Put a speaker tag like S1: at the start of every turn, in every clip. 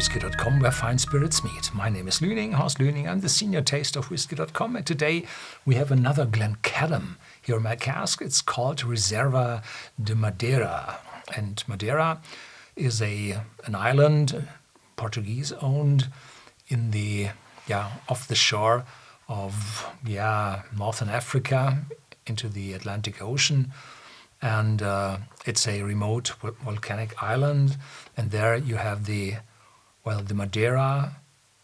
S1: Whisky.com, where fine spirits meet. My name is Lüning, Horst Lüning. I'm the senior taster of Whisky.com, and today we have another Glencadam here in my cask. It's called Reserva de Madeira. And Madeira is an island, Portuguese owned, in the off the shore of northern Africa into the Atlantic Ocean. And it's a remote volcanic island, and there you have the Madeira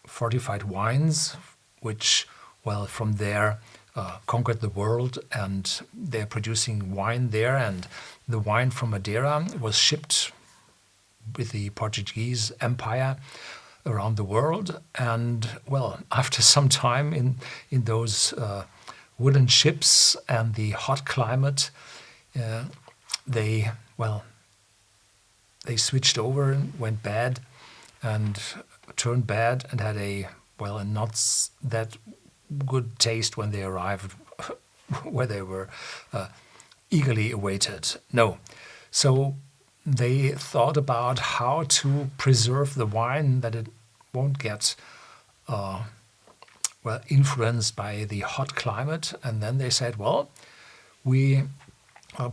S1: fortified wines, which from there conquered the world, and they're producing wine there. And the wine from Madeira was shipped with the Portuguese Empire around the world. And after some time in those wooden ships and the hot climate, they switched over and went bad and turned bad and had a not that good taste when they arrived where they were eagerly awaited. So they thought about how to preserve the wine that it won't get influenced by the hot climate. And then they said, we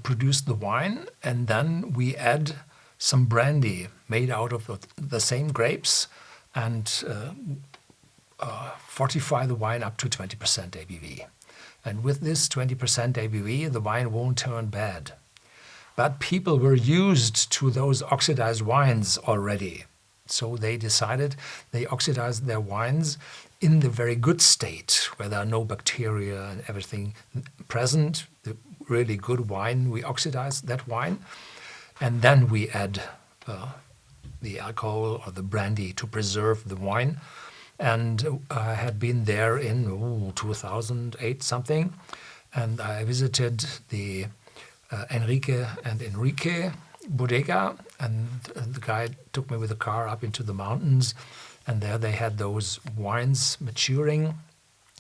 S1: produce the wine, and then we add some brandy made out of the same grapes and fortify the wine up to 20% ABV. And with this 20% ABV, the wine won't turn bad. But people were used to those oxidized wines already. So they decided they oxidized their wines in the very good state, where there are no bacteria and everything present. The really good wine, we oxidize that wine, and then we add the alcohol or the brandy to preserve the wine. And I had been there in 2008 something, and I visited the Enrique bodega, and the guy took me with a car up into the mountains, and there they had those wines maturing,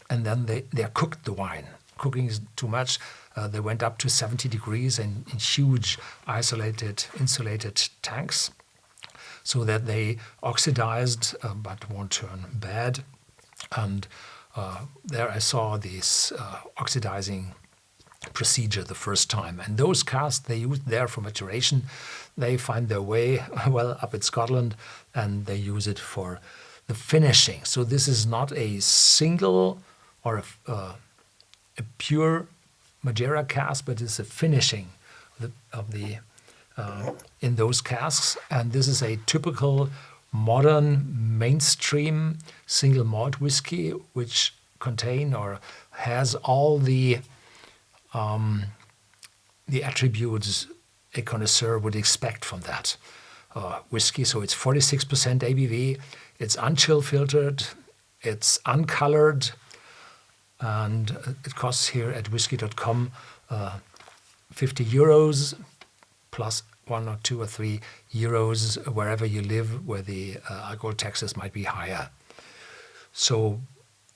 S1: and then they cooked the wine. Cooking is too much. They went up to 70 degrees in huge insulated tanks, so that they oxidized but won't turn bad. And there I saw this oxidizing procedure the first time. And those casks they used there for maturation, they find their way up in Scotland, and they use it for the finishing. So this is not a single or a pure Madeira cask, but it's a finishing of the in those casks. And this is a typical modern mainstream single malt whiskey, which contain or has all the attributes a connoisseur would expect from that whiskey. So it's 46% ABV, it's unchill filtered, it's uncolored, and it costs here at Whisky.com 50 euros plus 1 or 2 or 3 euros wherever you live, where the alcohol taxes might be higher. So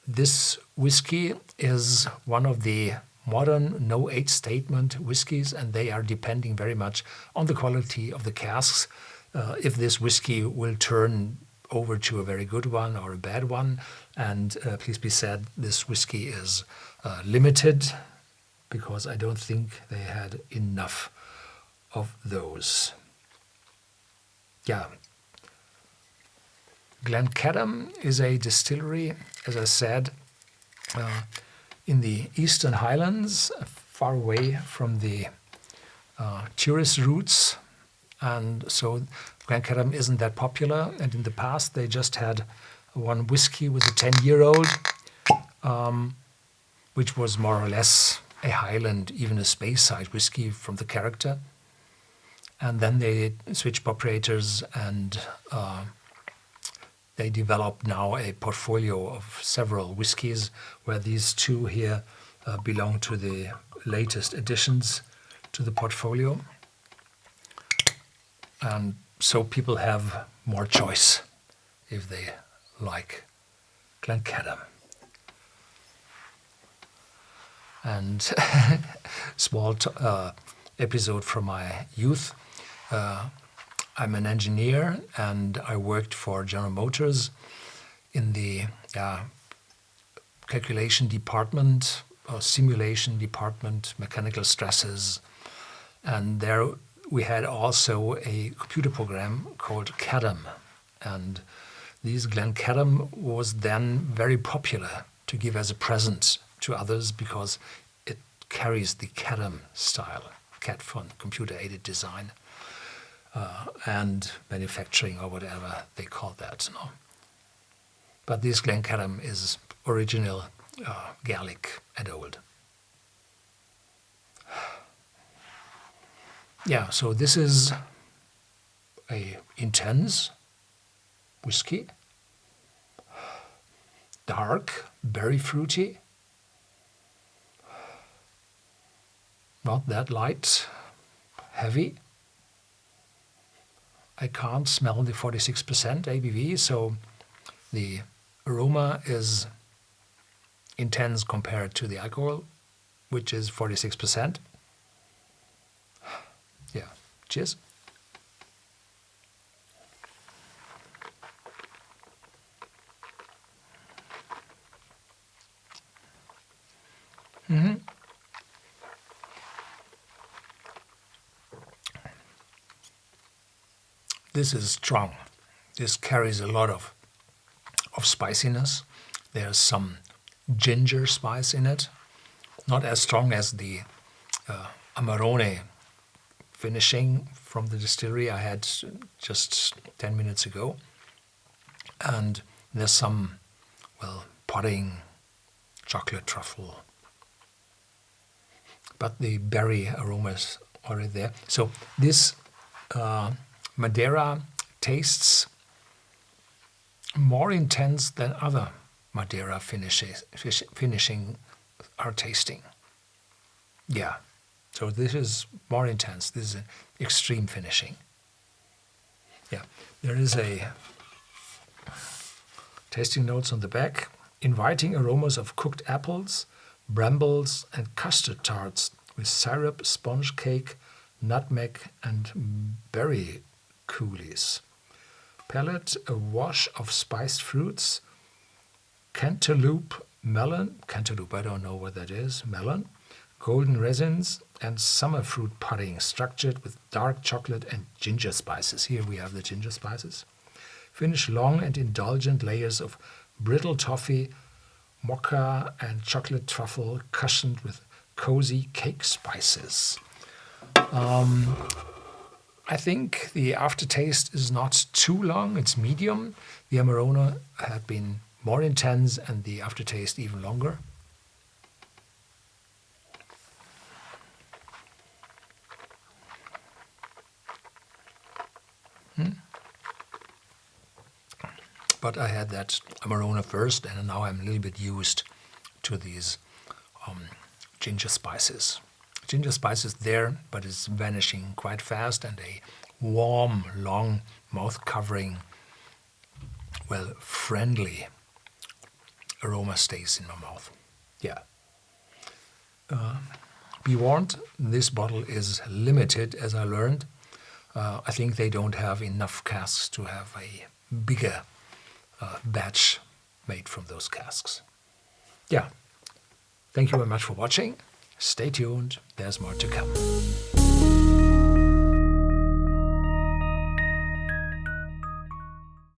S1: this whiskey is one of the modern no-age statement whiskies, and they are depending very much on the quality of the casks. If this whiskey will turn over to a very good one or a bad one. And please be said, this whiskey is limited, because I don't think they had enough of those. Glencadam is a distillery, as I said, in the eastern Highlands, far away from the tourist routes. And so Glencadam isn't that popular. And in the past, they just had one whiskey with a 10-year-old, which was more or less a Highland, even a Speyside whiskey from the character. And then they switched operators, and they developed now a portfolio of several whiskies, where these two here belong to the latest additions to the portfolio. And so people have more choice if they like Glencadam. And small episode from my youth. I'm an engineer and I worked for General Motors in the calculation department, or simulation department, mechanical stresses. And there we had also a computer program called Cadam. And this Glencadam was then very popular to give as a present to others because it carries the Cadam style, CAD font, computer-aided design, and manufacturing, or whatever they call that. No? But this Glencadam is original Gaelic and old. Yeah, so this is a intense whiskey, dark, berry fruity, not that light, heavy. I can't smell the 46% ABV, so the aroma is intense compared to the alcohol, which is 46%. Yeah, cheers. This is strong. This carries a lot of spiciness. There's some ginger spice in it. Not as strong as the Amarone finishing from the distillery I had just 10 minutes ago. And there's some, well, pudding, chocolate, truffle. But the berry aroma is already there. So this Madeira tastes more intense than other Madeira finishing are tasting. Yeah, so this is more intense. This is an extreme finishing. Yeah, there is a tasting notes on the back. Inviting aromas of cooked apples, brambles and custard tarts with syrup, sponge cake, nutmeg and berry coulis. Palate, a wash of spiced fruits, cantaloupe, melon, cantaloupe, I don't know what that is, melon, golden resins and summer fruit pudding structured with dark chocolate and ginger spices. Here we have the ginger spices. Finish long and indulgent layers of brittle toffee, mocha and chocolate truffle cushioned with cozy cake spices. I think the aftertaste is not too long, it's medium. The Amarone had been more intense and the aftertaste even longer. But I had that Amarone first and now I'm a little bit used to these ginger spices. Ginger spice is there, but it's vanishing quite fast, and a warm, long, mouth-covering, well, friendly aroma stays in my mouth. Yeah. Be warned, this bottle is limited, as I learned. I think they don't have enough casks to have a bigger batch made from those casks. Yeah. Thank you very much for watching. Stay tuned, there's more to come.